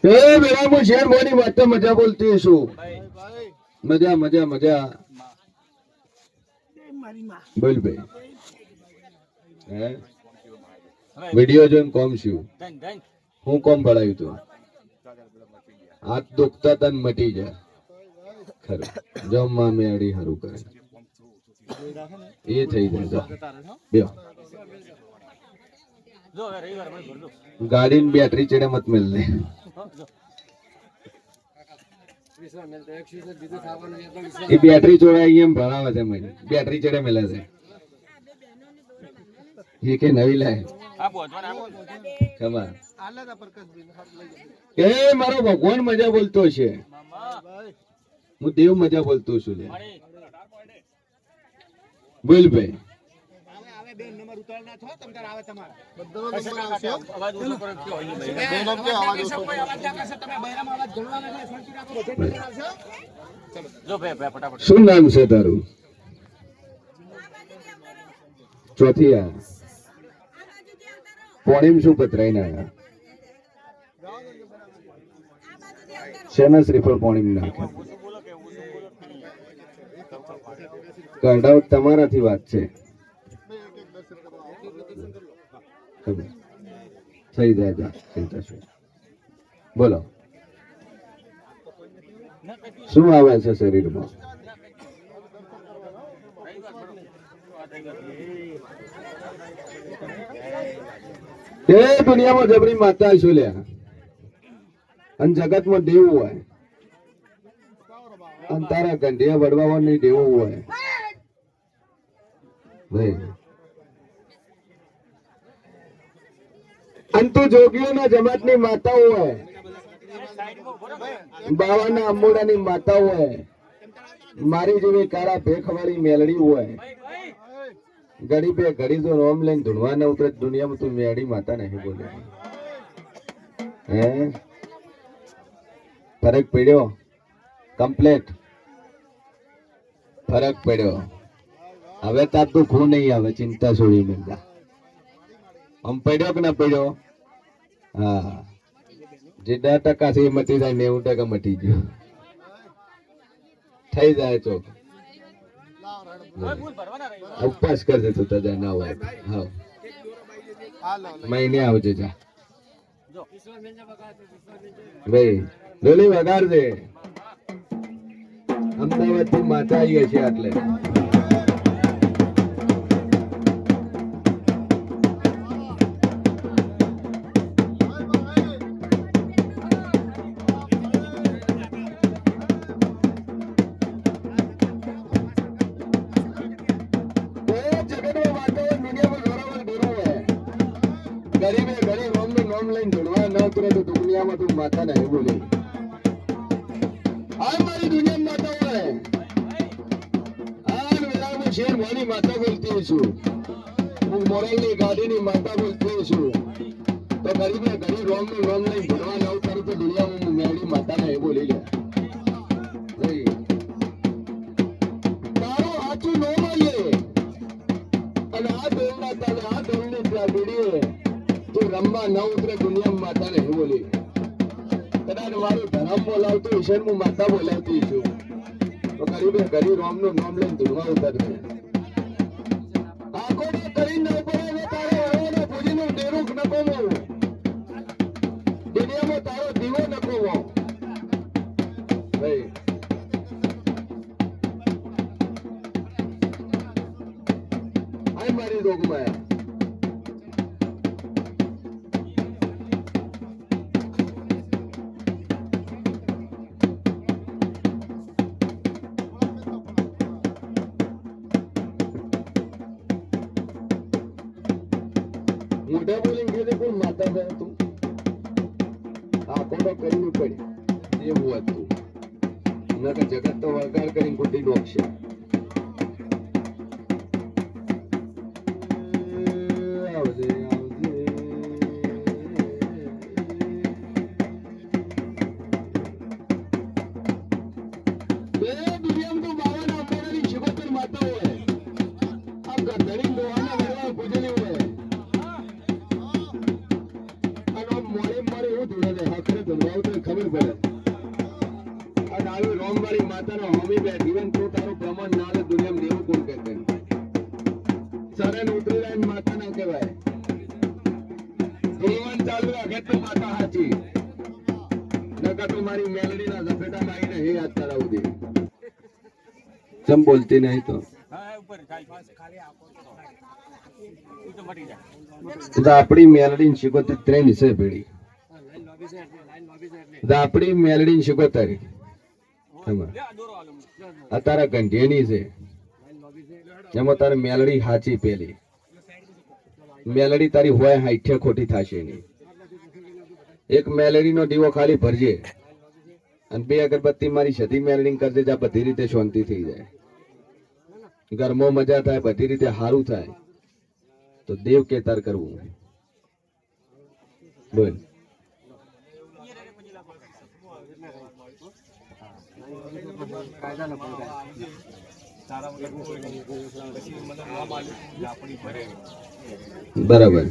એ મેરા હું શેર મોની વાત તો મજા બોલતી છું. મજા મજા મજા. બોલ ભાઈ. હે વિડિયો જોઈને કોમ છું. હું કોમ ભળાયું તું. હાથ દુખતા તન મટી જાય. ખરું જમવા મેળી હારું કરે એ થઈ જાય. બેહો. ગાડીની બેટરી ચડે મત મિલ લે. એ બેટરી ચોરાઈ એમ ભણાવે છે મને. બેટરી ચડે મેલે છે એ કે નવી લાય. ખબર એ મારો ભગવાન મજા બોલતો છે. હું દેવ મજા બોલતો છું. બોલ ભાઈ. શું નામ છે તારું? ચોથી આ પોણીમ શું પતરાઈ ના શેના શ્રીફળ પોણીમ નાખે? કઢાવ તમારાથી વાત છે. થઈ જાય ચિંતા શું. બોલો શું આવે છે શરીરમાં? એ દુનિયામાં જબરી માતા શું લ્યા અને જગતમાં દેવું હોય અને તારા ગંઢિયા વડવા નહીં દેવું હોય ભાઈ. અંતુ જોગીઓના જમાતની માતા હોય, બાવાના અંબોડાની માતા હોય, મારી જેવી કાળા ભેખવાળી મેલડી હોય. ઘડી બે ઘડી તો રોમ લઈને ધૂણવા ન ઉતરે દુનિયામાં તું મેળી માતા નહીં બોલે. હે ફરક પડ્યો? કમ્પ્લેટ ફરક પડ્યો. હવે તાર તું ખૂન નહીં આવે. ચિંતા છોડી મેળા. આમ પડ્યો કે ના પડ્યો? હા જે 10% છે એ મટી જાય, 90% મટી ગયો. થઈ જાય ચોક. ઉપવાસ કરજે તું તજા ના હોય. હા મહિને આવજે જા ભાઈ. ડોલી વગાડજે. અમદાવાદ થી માતા આવીએ છીએ એટલે ગરીબે ગરીબ રોમ નું નામ લઈને જોડવા ન કરે તો દુનિયામાં તું માતા નહીં બોલે. આ મારી દુનિયામાં માતા હોય. આ વેલા હું શેર મોની માતા બોલતી છું. હું મોરલની ગાડીની માતા બોલતી છું. તો ગરીબે ગરીબ રોમ નું નામ લઈને જોડવા ન કરે તો દુનિયામાં હું મેળી માતા નહીં બોલી લે. તારું સાચું ન મળે અને આ દોલના તને આ દોલની બીડીએ રમવા ન ઉતરે દુનિયામાં માતા નહીં બોલી. કદાચ મારું ધર્મ બોલાવતું ઈશ્વર હું માતા બોલાવતી છું તો ગરીબે ગરીબ રોમ નું નામ લઈને ધૂળવા ઉતરશે. આખો કરીને ન પડે તારે હળવાનો પૂજીનું ડેરું નકોમો. દુનિયામાં તારો દીવો નકોમો ભાઈ. આ મારી રોગમાં મોઢા બોલીને કીધે કોઈ માતા જાય તું આખો કરવી પડે એવું હતું. નકર જગત તો વળગાડ કરીને ખોટી ડોકશે. ઉડે ને હખરે ધોળાવ તો ખબર પડે આ આવી રોમવાળી માતાનો હોમી બેઠી હોય ને તો તારું પ્રમાણ ના લે દુનિયામાં દેવું કોણ કહેતે સરણ ઉતરી જાય માતા ના કહેવાય જીવન ચાલુ રાખે તો માતા હાચી નકા તો મારી મેલડીના ઝપેટામાં આવીને હે યાદ કરાવું દે ચમ બોલતી નહીં તો આપણી મેલડી શીખોતર ત્રણ છે પેઢી આપણી મેલડી શીખોતર અત્યારે ગંઢેની છે એમાં તારે મેલડી હાચી પેલી મેલડી તારી હોય હાઈઠે ખોટી થશે નહીં એક મેલડી નો દીવો ખાલી ભરજે અને 2 અગરબત્તી મારી સધી મેલડી કરજે જા બધી રીતે શાંતિ થઈ જાય ઘરમાં મજા થાય બધી રીતે સારું થાય તો દેવ કેતાર કરવું બોલ બરાબર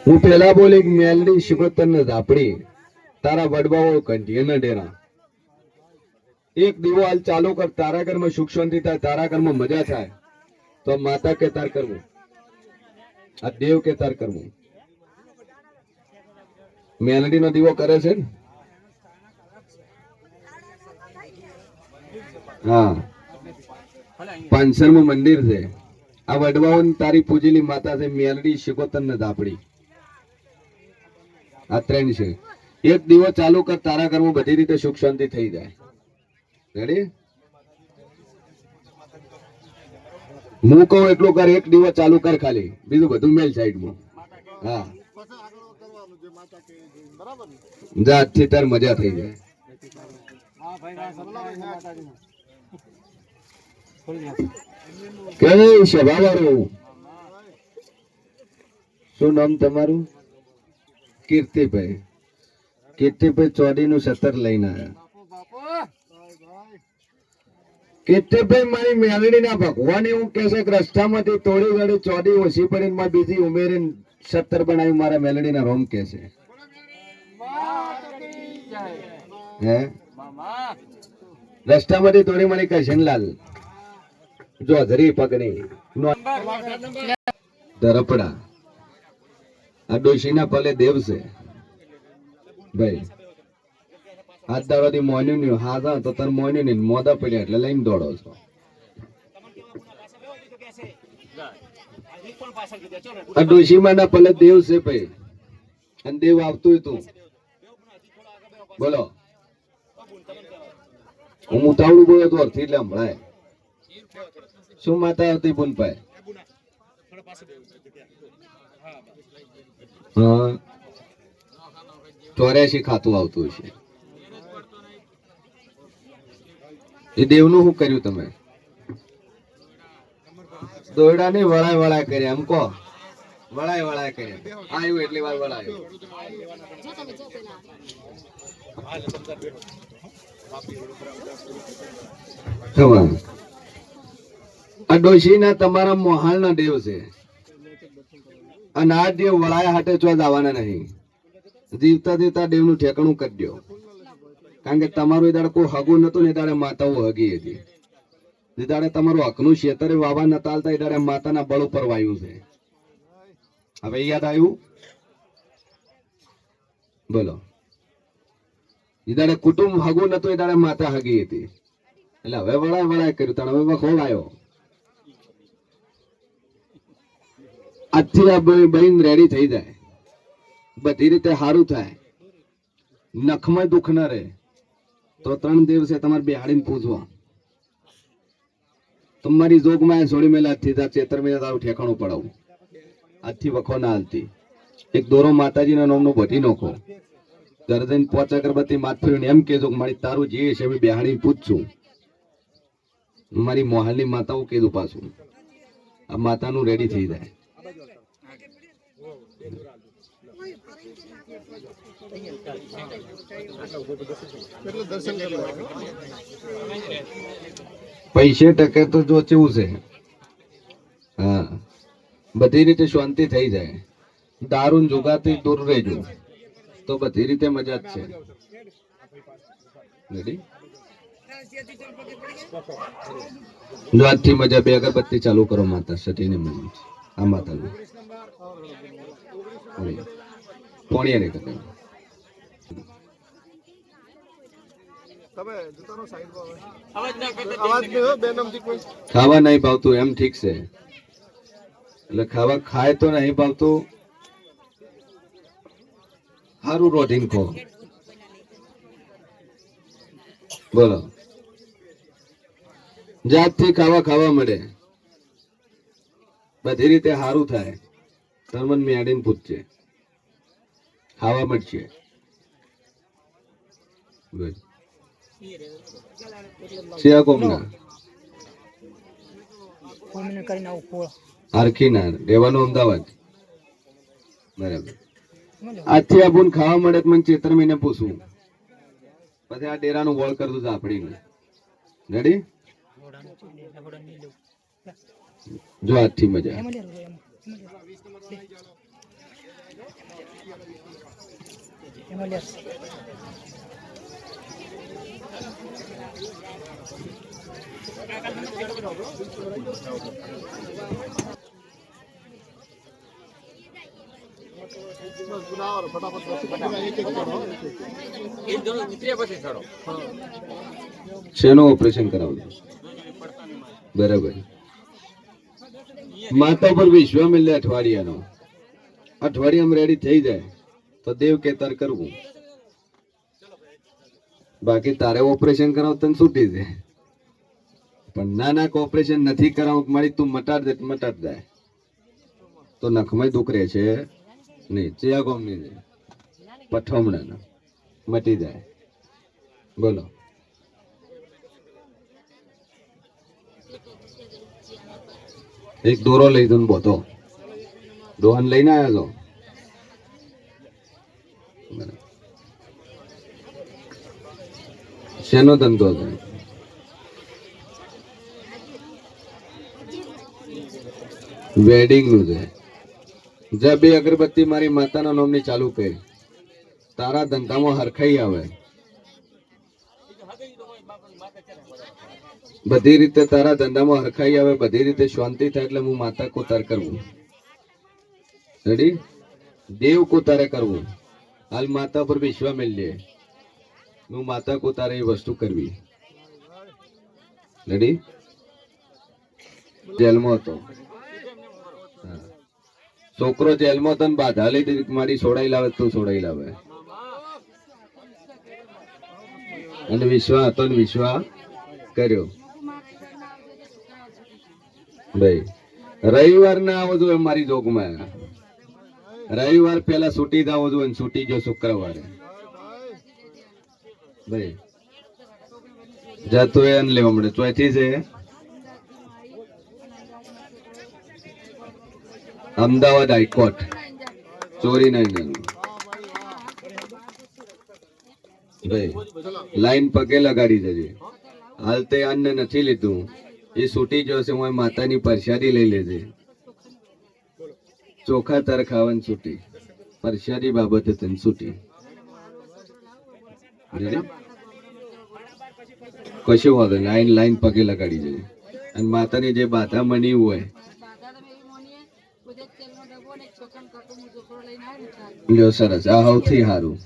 હું પેલા બોલી મેલડી શિકોતર ને ઝાપડી તારા વડવાઓ કંઢીએ ન ડેરા એક દીવો હાલ ચાલુ કર તારા ઘરમાં સુખ શાંતિ થાય તારા ઘરમાં મજા થાય તો માતા કે તાર કરવું આ દેવ કે તાર કરવું મેલડી નો દીવો કરે છે ને હા 500 મંદિર છે આ વડવાઓ તારી પૂજેલી માતા છે મેલડી શિકોતર ને ઝાપડી આ ત્રણ છે એક દીવો ચાલુ કર તારા ઘરમાં બધી રીતે સુખ શાંતિ થઈ જાય રેડી હું કહું એટલું કર એક દીવો ચાલુ કર ખાલી બીજું બધું મેલ સાઈડમાં હા જા આજથી તાર મજા થઈ જાય કે સભાવાળું શું નામ તમારું કીર્તિભાઈ કીર્તિભાઈ ચોડી નું 17 લઈને આવ્યા કીર્તિભાઈ મારી મેલડી ના ભગવાન એવું કે છે કે રસ્તામાંથી તોડી ગાડી ચોડી ઓછી પડીને માં બીજી ઉમેરીને 17 બનાવી મારા મેલડી ના રોમ કે છે હે રસ્તામાંથી તોડી મળી કશનલાલ જો ધરી પગની ધરપડા આ ડોશીના પલે દેવ છે ભાઈ હાથ દાડોથી મોન્યું નહીં હા તો તને મોન્યું નહીં મોદા પડ્યા એટલે લઈને દોડો છો આ ડોશીમાં ના પલે દેવ છે ભાઈ અને દેવ આવતું તું બોલો હું ઉતાવળું બોલ્યો તો અર્થી એટલે હમણાં શું માતા હતી બુનભાઈ હા 84 ખાતું આવતું છે એ દેવનું શું કર્યું તમે દોરડા ને વળાય વળાય કર્યા એમ કહો વળાય વળાય કર્યા આવ્યું એટલી વાર વળાયો આ ડોશી ના તમારા મોહાલ ના દેવ છે અને આ દેવ વળાયા હાટે ચો આવવાના નહીં જીવતા જીવતા દેવ નું ઠેકાણું કરી દો કારણ કે તમારું એ દાડે કોઈ હગું નતું ને એ દાડે માતાઓ હગી હતી જે દાડે તમારું હકનું ખેતરે વાવા નતા હાલતા એ દાડે માતાના બળ ઉપર વાયું છે હવે યાદ આવ્યું બોલો એ દાડે કુટુંબ હગું નતું એ દાડે માતા હગી હતી એટલે હવે વળાય વળાય કર્યું તને હવે વખોળ આવ્યો આજથી આ બહેન રેડી થઈ જાય બધી રીતે સારું થાય નખમાં દુઃખ ન રહે તો 3 દિવસે તમારે બેહાડીને પૂછવા તમારી જોગમાં છોડી મેલા થી ચેતર મેલા તારું ઠેકાણું પડાવું આજથી વખો ના હાલતી એક દોરો માતાજીના નામનો બધી નોખો ઘરે જઈને 5 અગરબત્તી માથ ફેરવીને એમ કહેજો કે મારી તારું જે છે બેહાડીને પૂછશું મારી મોહાલની માતાઓ કીધું પાછું આ માતાનું રેડી થઈ જાય પૈસે ટકે તો જો કેવું છે, હા બધી રીતે શાંતિ થઈ જાય. દારૂ જુગારથી દૂર રહેજો તો બધી રીતે મજા જ છે. રેડી? જો આજથી મજા. બે અગરબત્તી ચાલુ કરો માતા સતીને મળી આ માતાનું પોણિયા ને કરે. ખાવા નહીં ભાવતું એમ ઠીક છે, એટલે ખાવા ખાય તો નહીં ભાવતું સારું રોટીન ખો. બોલો જાતથી ખાવા મળે બધી રીતે સારું થાય. તમન મેડીને પૂછશે ખાવા મળશે. આરખીના રહેવાનું અમદાવાદ. બરાબર. આજથી આપણને ખાવા મળે મને ચેતર મહિને પૂછવું, પછી આ ડેરાનું વોળ કરતું ઝાપડીને. રેડી? જો આજથી મજા. શેનું ઓપરેશન કરાવવું? બરાબર. માતા પર વિશ્વા મિલે અઠવાડિયાનો. અઠવાડિયામાં રેડી થઈ જાય તો દેવ કેતર કરવું. બાકી તારે ઓપરેશન કરાવ તને છૂટી જાય, પણ ના ઓપરેશન નથી કરાવું મારી તું મટાડ જાય તો નખમાં દુખ રહે છે નહીં. ચિયા ગોમ નહીં જાય પઠમણા મટી જાય. બોલો એક દોરો લઈ દો બોતો દોહન લઈને આવ્યા છો. શેનો ધંધો છે? વેડિંગ નું છે. જ્યાં બે અગરબત્તી મારી માતાના નામની ચાલુ કરી, તારા ધંધામાં હરખાઈ આવે. બધી રીતે તારા ધંધામાં હરખાઈ આવે, બધી રીતે શાંતિ થાય. એટલે હું માતા કોતાર કરવું. રેડી? દેવ કોતારે કરવું. હાલ માતા પર વિશ્વા મેળીએ. હું માતા કોતારે એ વસ્તુ કરવી. રેડી? જેલમાં હતો, છોકરો જેલમાં તને બાધા લઈ મારી છોડાઈ લાવે તું છોડાઈ લાવે. અને વિશ્વા હતો ને વિશ્વા કર્યો. ભાઈ રવિવાર ના આવો જોઈએ મારી જોગમાં. રવિવાર પેલા છૂટી જવો જોઈએ, છૂટી ગયો શુક્રવારે. ભાઈ જતું એ લેવા મળે. ચોથી છે અમદાવાદ હાઈકોર્ટ ચોરી નહીં. ભાઈ લાઈન પગે લગાડી જજે. હાલ તે અન્ન નથી લીધું, એ છૂટી જશે. હું માતાની પ્રસાદી લઈ લેજે. ચોખા તાર ખાવાની છૂટી, પ્રસાદી બાબતે તને છૂટી. કશું વાંધો લાઈન પગે લગાડી જજે. અને માતાની જે બાધા મની હોય લ્યો. સરસ. આ સૌથી સારું.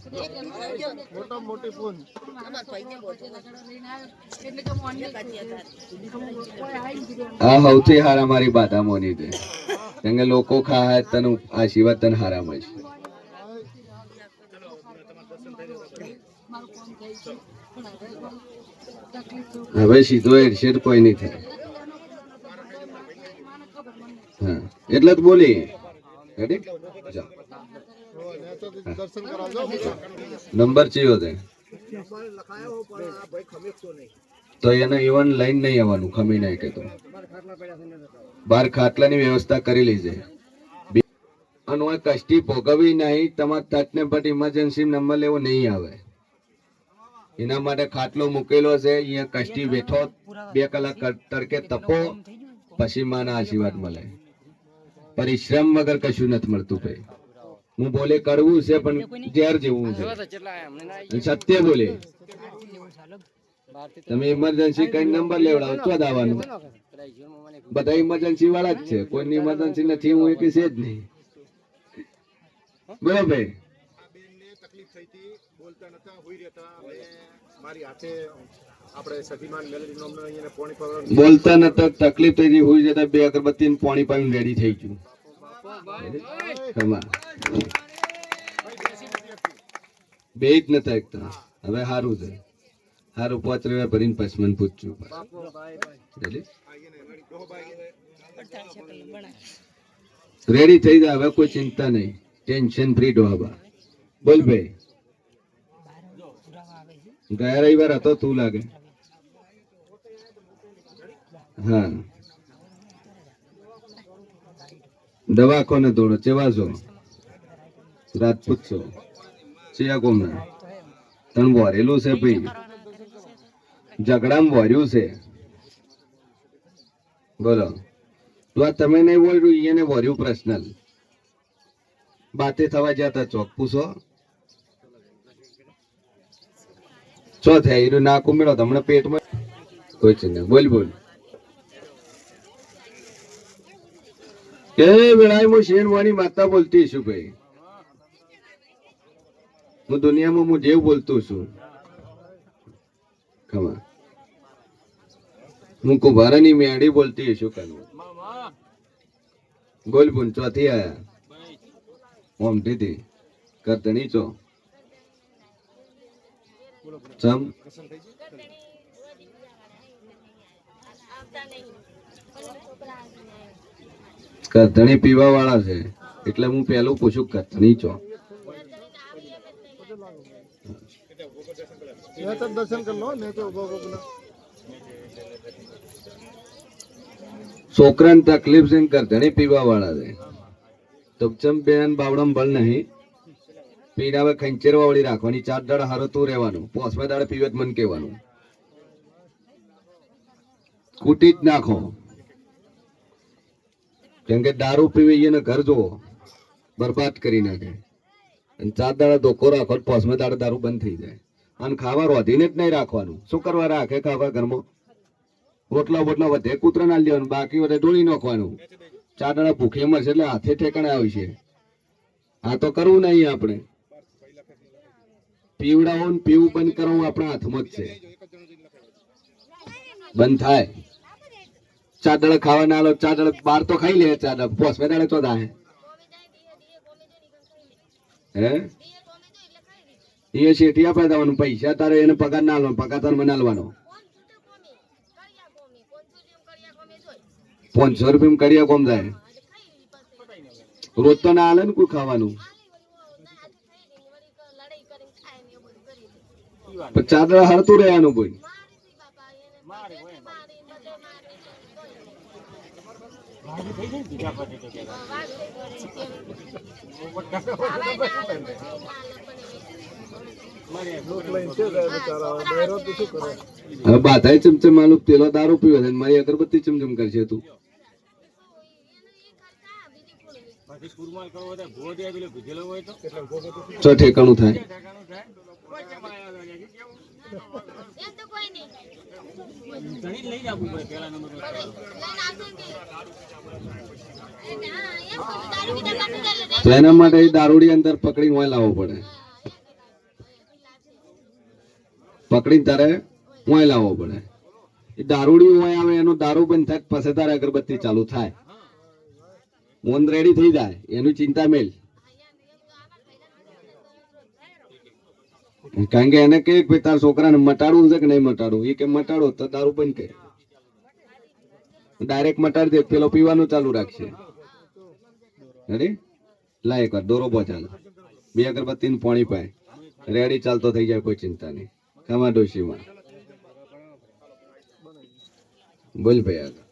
આ સૌથી હારા મારી બાધા મોની છે. કેમ કે લોકો ખાય તને આશીર્વાદ તને હારા મળશે. હવે સીધો એડશેડ કોઈ નહીં થાય. હા એટલે જ બોલી. રેડી? નંબર ચિયો છે તો એને ઇવન લાઈન નહીં આવવાનું. ખમી નહીં કે તો બાર ખાટલાની વ્યવસ્થા કરી લેજે. અને ઓય કષ્ટી ભોગવી નહીં, તમારે તટને બટ ઇમરજન્સી નંબર લેવો નહીં આવે. એના માટે ખાટલો મૂકેલો છે, અહીંયા કષ્ટી બેઠો 2 કલાક તડકે તપો, પછી માના આશીર્વાદ મળે. પરિશ્રમ વગર કશું નથી મળતું ભાઈ. હું બોલે કડવું છે પણ ઝેર જેવું છે, સત્ય બોલે. તમે ઇમરજન્સી કઈ નંબર લેવડાવો તો દાવાનું, બધા ઇમરજન્સી વાળા જ છે, કોઈની ઇમરજન્સી નથી હું એક છે જ નહીં. બરોબર. બોલતા નતા, તકલીફ થઈ હોય જતા 2 અગરબત્તી પાણી પાણી રેડી થઈ ગયું. બે જ નતા એકતા. હવે સારું છે, સારું 5 રૂપિયા ભરીને પછી મને પૂછ્યું. રેડી થઈ જાય, હવે કોઈ ચિંતા નહીં, ટેન્શન ફ્રી ડોહા. બોલ ભાઈ, ગયા રવિવાર હતો તું લાગે. હા, દવાખાને દોડો. ચેવા છો? રાજપૂત છો? ચિયા કોમના? તણ વરેલું છે ભાઈ, ઝઘડામાં વર્યું છે. બોલો. તો આ તમે નહીં બોલ્યું, એને વર્યું પર્સનલ. બાતે થવા જતા ચોક પૂછો ચો થાય એનું નાકું મેળો તમને પેટમાં કોઈ છે ને. બોલ બોલ. કે વેળાએ હું શેરવાની માતા બોલતી છું ભાઈ. હું દુનિયામાં હું જેવું બોલતું છું. ખમા હું કુંભારાની મેળી બોલતી છું. કનું બોલ બોલ. ચોથી આયા ઓમ દીદી કરતણી ચો ચમ કરતણી પીવા વાળા છે એટલે હું પેલું પૂછું કરતણી ચો. છોકરાને તકલીફ છે, કરતણી પીવા વાળા છે. તો ચમ બેન બાવડમ બળ નહીં પીડાવે ખંચેરવા વાળી રાખવાની. 4 દાડા હારો તું રહેવાનું, 5મા દાડે પીવે મન કહેવાનું. કૂટી જ નાખો, કેમ કે દારૂ પીવે એને ઘર જોવો બરબાદ કરી નાખે. અને 4 દાડા ધોકો રાખો, 5મા દાડે દારૂ બંધ થઈ જાય. અને ખાવા રોધીને જ નહીં રાખવાનું. શું કરવા રાખે ખાવા ઘરમાં? રોટલા બોટલા વધે કૂતરા ના લેવાનું, બાકી વધે ઢોળી નાખવાનું. 4 દાડા ભૂખે મરશે એટલે હાથે ઠેકાણે આવશે. આ તો કરવું નહીં આપણે. પીવડાવો ને પીવું બંધ કરવું આપણા હાથમાં જ છે. બંધ થાય. 4 દાડા ખાવા ના લો, 4 દાડા બહાર તો ખાઈ લે. 4 દાડા 5મા દાડે તો થાય હે એ શેઠી આપે દેવાનું. પૈસા તારે એને પગાર ના લો, પગાર તારે મને આલવાનો. 500 રૂપિયા કડિયા કોમ જાય. રોજ તો ના હાલે ને કોઈ ખાવાનું. 4 દાડા હરતું રહેવાનું કોઈ. હવે બાધાય ચમચમ માલું પેલો દારૂ પીવે છે, મારી અગરબત્તી ચમચમ કરશે તું. ચો ઠેકાણું થાય. તો એના માટે દારૂડી અંદર પકડી હોય લાવવો પડે. પકડી તારે હોય લાવવો પડે. એ દારૂડી હોય આવે એનો દારૂ બંધ થાય પછી તારે અગરબત્તી ચાલુ થાય. મોન રેડી થઈ જાય એનું ચિંતા મેલ. કારણ કે એને કે તારા છોકરાને મટાડવું છે કે નહીં મટાડવું? એ કે મટાડો તો દારૂ બંધ કરે. ડાયરેક્ટ મટાડી દે, પેલો પીવાનું ચાલુ રાખશે. રેડી લાય કર દોરો ચાલ 2 અગરબત્તી ને પાણી પાય રેડી ચાલતો થઈ જાય. કોઈ ચિંતા નહીં. ખમા ડોશીમાં બોલ ભાઈ આગળ.